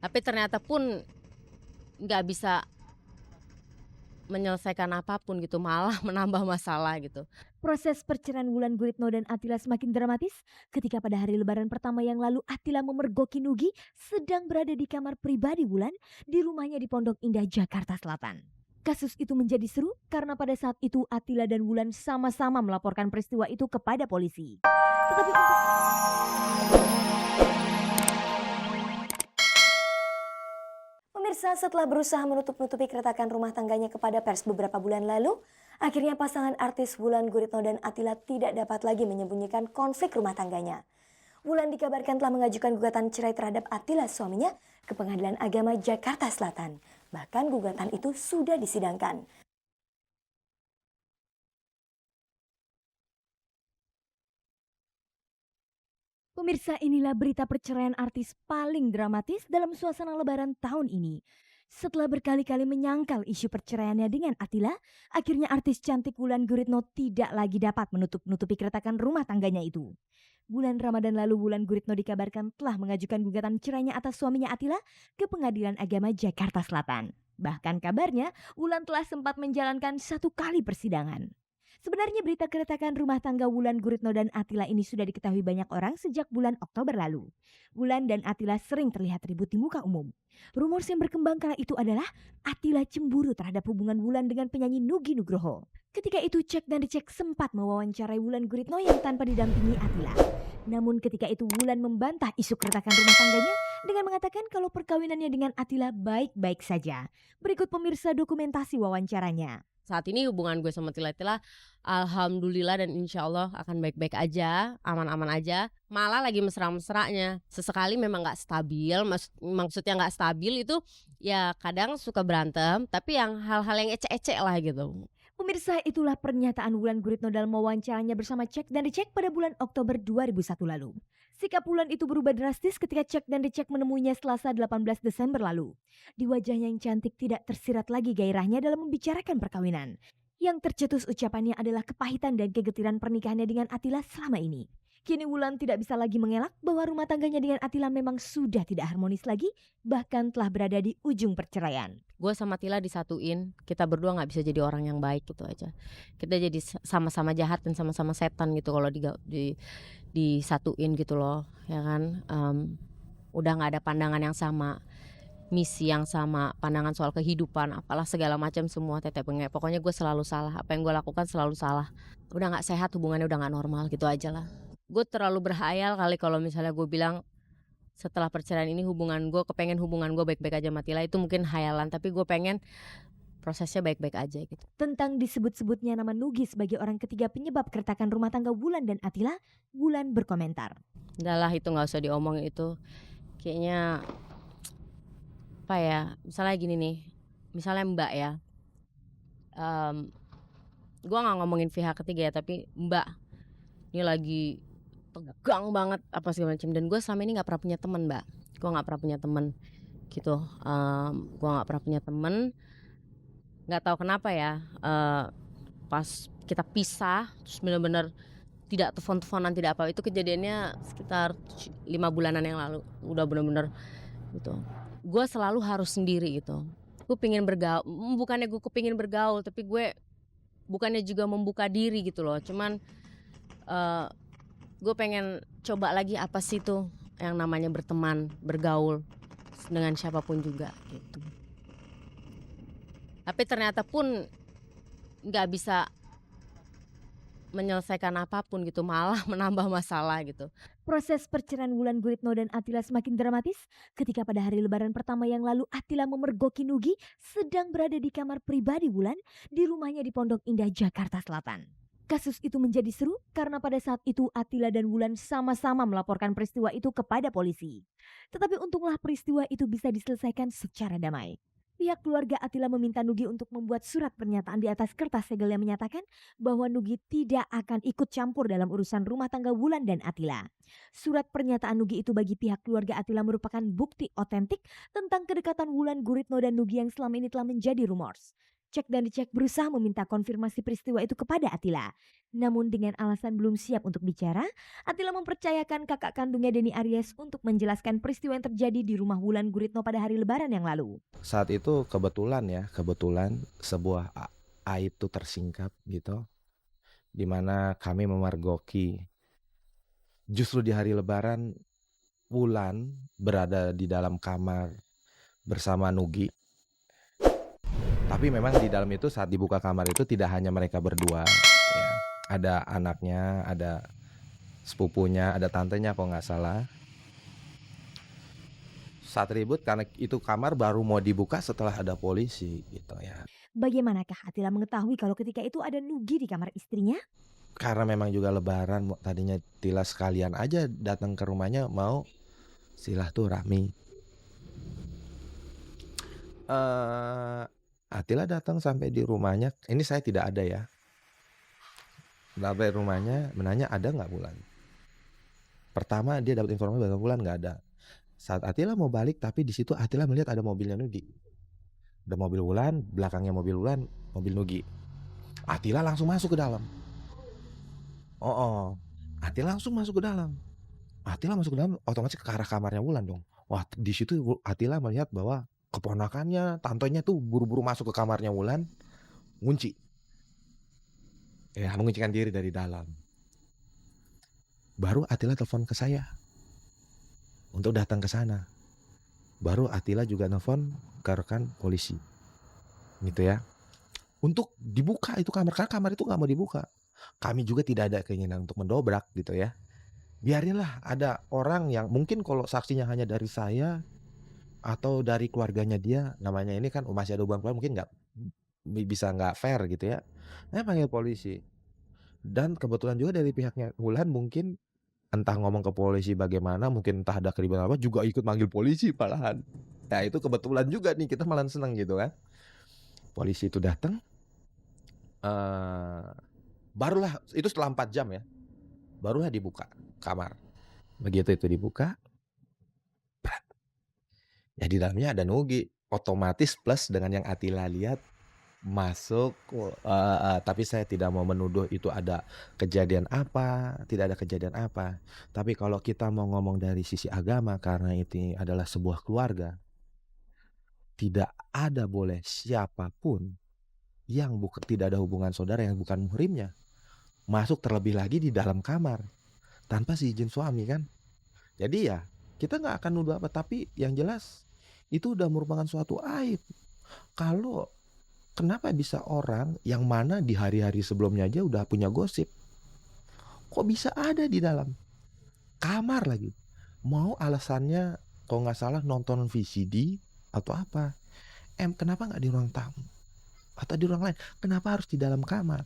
Tapi ternyata pun nggak bisa menyelesaikan apapun gitu, malah menambah masalah gitu. Proses perceraian Wulan Guritno dan Atila semakin dramatis ketika pada hari lebaran pertama yang lalu Atila memergoki Nugi sedang berada di kamar pribadi Wulan di rumahnya di Pondok Indah, Jakarta Selatan. Kasus itu menjadi seru karena pada saat itu Atila dan Wulan sama-sama melaporkan peristiwa itu kepada polisi. Tetapi untuk Pemirsa, setelah berusaha menutup-nutupi keretakan rumah tangganya kepada pers beberapa bulan lalu, akhirnya pasangan artis Wulan Guritno dan Atila tidak dapat lagi menyembunyikan konflik rumah tangganya. Wulan dikabarkan telah mengajukan gugatan cerai terhadap Atila suaminya ke Pengadilan Agama Jakarta Selatan. Bahkan gugatan itu sudah disidangkan. Pemirsa, inilah berita perceraian artis paling dramatis dalam suasana lebaran tahun ini. Setelah berkali-kali menyangkal isu perceraiannya dengan Atila, akhirnya artis cantik Wulan Guritno tidak lagi dapat menutup-nutupi keretakan rumah tangganya itu. Bulan Ramadan lalu Wulan Guritno dikabarkan telah mengajukan gugatan cerainya atas suaminya Atila ke Pengadilan Agama Jakarta Selatan. Bahkan kabarnya Wulan telah sempat menjalankan 1 kali persidangan. Sebenarnya berita keretakan rumah tangga Wulan Guritno dan Atila ini sudah diketahui banyak orang sejak bulan Oktober lalu. Wulan dan Atila sering terlihat ribut di muka umum. Rumors yang berkembang kala itu adalah Atila cemburu terhadap hubungan Wulan dengan penyanyi Nugi Nugroho. Ketika itu Cek dan Dicek sempat mewawancarai Wulan Guritno yang tanpa didampingi Atila. Namun ketika itu Wulan membantah isu keretakan rumah tangganya dengan mengatakan kalau perkawinannya dengan Atila baik-baik saja. Berikut pemirsa dokumentasi wawancaranya. Saat ini hubungan gue sama Tila-Tila alhamdulillah dan insya Allah akan baik-baik aja, aman-aman aja. Malah lagi mesra-mesranya. Sesekali memang nggak stabil, maksudnya nggak stabil itu ya kadang suka berantem, tapi yang hal-hal yang ecek-ecek lah gitu. Pemirsa, itulah pernyataan Wulan Guritno dalam wawancaranya bersama Cek dan Dicek pada bulan Oktober 2001 lalu. Sikap Wulan itu berubah drastis ketika Cek dan Dicek menemuinya Selasa 18 Desember lalu. Di wajahnya yang cantik tidak tersirat lagi gairahnya dalam membicarakan perkawinan. Yang tercetus ucapannya adalah kepahitan dan kegetiran pernikahannya dengan Atila selama ini. Kini Wulan tidak bisa lagi mengelak bahwa rumah tangganya dengan Atila memang sudah tidak harmonis lagi, bahkan telah berada di ujung perceraian. Gue sama Tila disatuin, kita berdua nggak bisa jadi orang yang baik gitu aja. Kita jadi sama-sama jahat dan sama-sama setan gitu kalau disatuin gitu loh, ya kan. Udah nggak ada pandangan yang sama, misi yang sama, pandangan soal kehidupan, apalah segala macam semua tetek bengek. Pokoknya gue selalu salah, apa yang gue lakukan selalu salah. Udah nggak sehat, hubungannya udah nggak normal gitu aja lah. Gue terlalu berhayal kali kalau misalnya gue bilang setelah perceraian ini kepengen hubungan gue baik-baik aja sama Tila, itu mungkin hayalan, tapi gue pengen prosesnya baik-baik aja gitu. Tentang disebut-sebutnya nama Nugi sebagai orang ketiga penyebab keretakan rumah tangga Wulan dan Atila, Wulan berkomentar. Udah lah, itu nggak usah diomongin itu. Kayaknya apa ya, misalnya gini nih, misalnya Mbak ya, gue nggak ngomongin pihak ketiga ya, tapi Mbak ini lagi tegang banget apa segala macam, dan gue selama ini nggak pernah punya teman Mbak, gue nggak pernah punya teman gitu. Gue nggak pernah punya teman, nggak tahu kenapa ya. Pas kita pisah terus bener-bener tidak telepon-teleponan tidak apa, itu kejadiannya sekitar 5 bulanan yang lalu. Udah bener-bener gitu, gue selalu harus sendiri gitu. Gue pingin bergaul, bukannya gue kepingin bergaul, tapi gue bukannya juga membuka diri gitu loh. Cuman gue pengen coba lagi apa sih tuh yang namanya berteman, bergaul dengan siapapun juga gitu. Tapi ternyata pun nggak bisa menyelesaikan apapun gitu, malah menambah masalah gitu. Proses perceraian Wulan Guritno dan Atila semakin dramatis ketika pada hari lebaran pertama yang lalu Atila memergoki Nugi sedang berada di kamar pribadi Wulan di rumahnya di Pondok Indah, Jakarta Selatan. Kasus itu menjadi seru karena pada saat itu Atila dan Wulan sama-sama melaporkan peristiwa itu kepada polisi. Tetapi untunglah peristiwa itu bisa diselesaikan secara damai. Pihak keluarga Atila meminta Nugi untuk membuat surat pernyataan di atas kertas segel yang menyatakan bahwa Nugi tidak akan ikut campur dalam urusan rumah tangga Wulan dan Atila. Surat pernyataan Nugi itu bagi pihak keluarga Atila merupakan bukti otentik tentang kedekatan Wulan Guritno dan Nugi yang selama ini telah menjadi rumors. Cek dan dicek berusaha meminta konfirmasi peristiwa itu kepada Atila. Namun dengan alasan belum siap untuk bicara, Atila mempercayakan kakak kandungnya Denny Aries untuk menjelaskan peristiwa yang terjadi di rumah Wulan Guritno pada hari Lebaran yang lalu. Saat itu kebetulan sebuah aib tuh tersingkap gitu, di mana kami memergoki. Justru di hari Lebaran, Wulan berada di dalam kamar bersama Nugi. Tapi memang di dalam itu saat dibuka kamar itu tidak hanya mereka berdua, ya. Ada anaknya, ada sepupunya, ada tantenya kalau nggak salah. Saat ribut karena itu kamar baru mau dibuka setelah ada polisi gitu ya. Bagaimanakah Atila mengetahui kalau ketika itu ada Nugi di kamar istrinya? Karena memang juga Lebaran, tadinya Tila sekalian aja datang ke rumahnya mau silaturahmi. Atila datang sampai di rumahnya, ini saya tidak ada ya. Sampai rumahnya menanya ada nggak Wulan. Pertama dia dapat informasi bahwa Wulan nggak ada. Saat Atila mau balik, tapi di situ Atila melihat ada mobilnya Nugi. Ada mobil Wulan, belakangnya mobil Wulan, mobil Nugi. Atila langsung masuk ke dalam. Atila langsung masuk ke dalam. Atila masuk ke dalam, otomatis ke arah kamarnya Wulan dong. Wah, di situ Atila melihat bahwa keponakannya, tantenya tuh buru-buru masuk ke kamarnya Wulan, ngunci. Ya, menguncikan diri dari dalam. Baru Atila telepon ke saya untuk datang ke sana. Baru Atila juga nelfon ke rekan polisi. Gitu ya. Untuk dibuka itu kamar, karena kamar itu nggak mau dibuka. Kami juga tidak ada keinginan untuk mendobrak gitu ya. Biarinlah ada orang yang mungkin kalau saksinya hanya dari saya atau dari keluarganya dia, namanya ini kan masih ada hubungan keluarga, mungkin nggak fair gitu ya. Saya panggil polisi. Dan kebetulan juga dari pihaknya Wulan mungkin entah ngomong ke polisi bagaimana, mungkin entah ada keributan apa, juga ikut manggil polisi malahan. Nah itu kebetulan juga nih, kita malah seneng gitu kan. Polisi itu datang, barulah itu setelah 4 jam ya, barulah dibuka kamar. Begitu itu dibuka, ya di dalamnya ada Nugi, otomatis plus dengan yang Atila lihat masuk. Tapi saya tidak mau menuduh itu ada kejadian apa, tidak ada kejadian apa. Tapi kalau kita mau ngomong dari sisi agama, karena itu adalah sebuah keluarga, tidak ada boleh siapapun yang tidak ada hubungan saudara yang bukan muhrimnya masuk, terlebih lagi di dalam kamar tanpa si izin suami kan. Jadi ya kita nggak akan nuduh apa, tapi yang jelas itu udah merupakan suatu aib. Kalau kenapa bisa orang yang mana di hari-hari sebelumnya aja udah punya gosip, kok bisa ada di dalam kamar lagi? Mau alasannya kalau nggak salah nonton VCD atau apa? Kenapa nggak di ruang tamu atau di ruang lain? Kenapa harus di dalam kamar?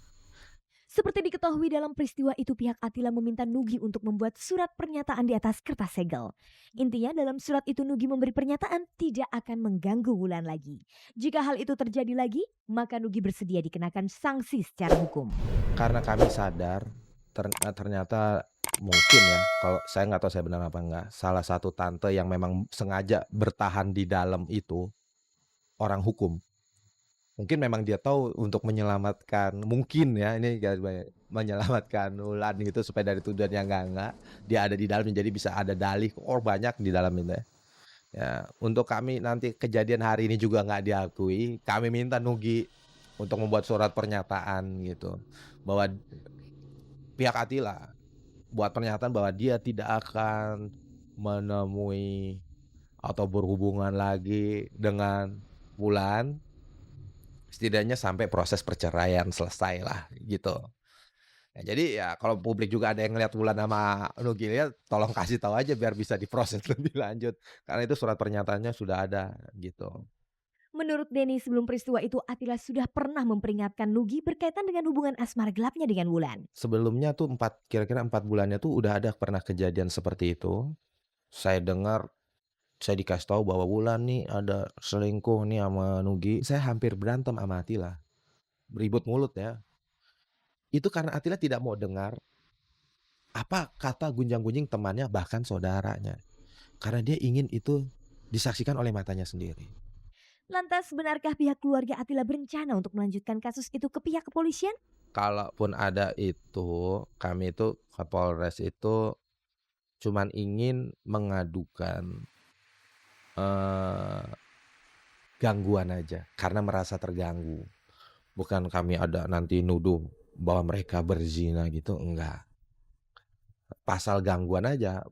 Seperti diketahui dalam peristiwa itu, pihak Atila meminta Nugi untuk membuat surat pernyataan di atas kertas segel. Intinya dalam surat itu Nugi memberi pernyataan tidak akan mengganggu Wulan lagi. Jika hal itu terjadi lagi, maka Nugi bersedia dikenakan sanksi secara hukum. Karena kami sadar ternyata mungkin ya, kalau saya nggak tahu saya benar apa enggak, salah satu tante yang memang sengaja bertahan di dalam itu orang hukum. Mungkin memang dia tahu untuk menyelamatkan, mungkin ya ini menyelamatkan Wulan gitu supaya dari tuduhan yang enggak, dia ada di dalam jadi bisa ada dalih banyak di dalam itu ya. Ya, untuk kami nanti kejadian hari ini juga nggak diakui, kami minta Nugi untuk membuat surat pernyataan gitu, bahwa pihak Atila buat pernyataan bahwa dia tidak akan menemui atau berhubungan lagi dengan Wulan setidaknya sampai proses perceraian selesai lah gitu. Ya, jadi ya kalau publik juga ada yang ngeliat Wulan sama Nugi lihat, tolong kasih tahu aja biar bisa diproses lebih lanjut, karena itu surat pernyataannya sudah ada gitu. Menurut Denny, sebelum peristiwa itu Atila sudah pernah memperingatkan Nugi berkaitan dengan hubungan asmara gelapnya dengan Wulan. Sebelumnya tuh kira-kira 4 bulannya tuh udah ada pernah kejadian seperti itu. Saya dengar, saya dikasih tahu bahwa Wulan nih ada selingkuh nih sama Nugi. Saya hampir berantem sama Atila, beribut mulut ya. Itu karena Atila tidak mau dengar apa kata gunjang-gunjing temannya, bahkan saudaranya, karena dia ingin itu disaksikan oleh matanya sendiri. Lantas benarkah pihak keluarga Atila berencana untuk melanjutkan kasus itu ke pihak kepolisian? Kalaupun ada itu, kami itu ke Polres itu cuman ingin mengadukan, eee, gangguan aja karena merasa terganggu. Bukan kami ada nanti nuduh bahwa mereka berzina gitu, enggak. Pasal gangguan aja,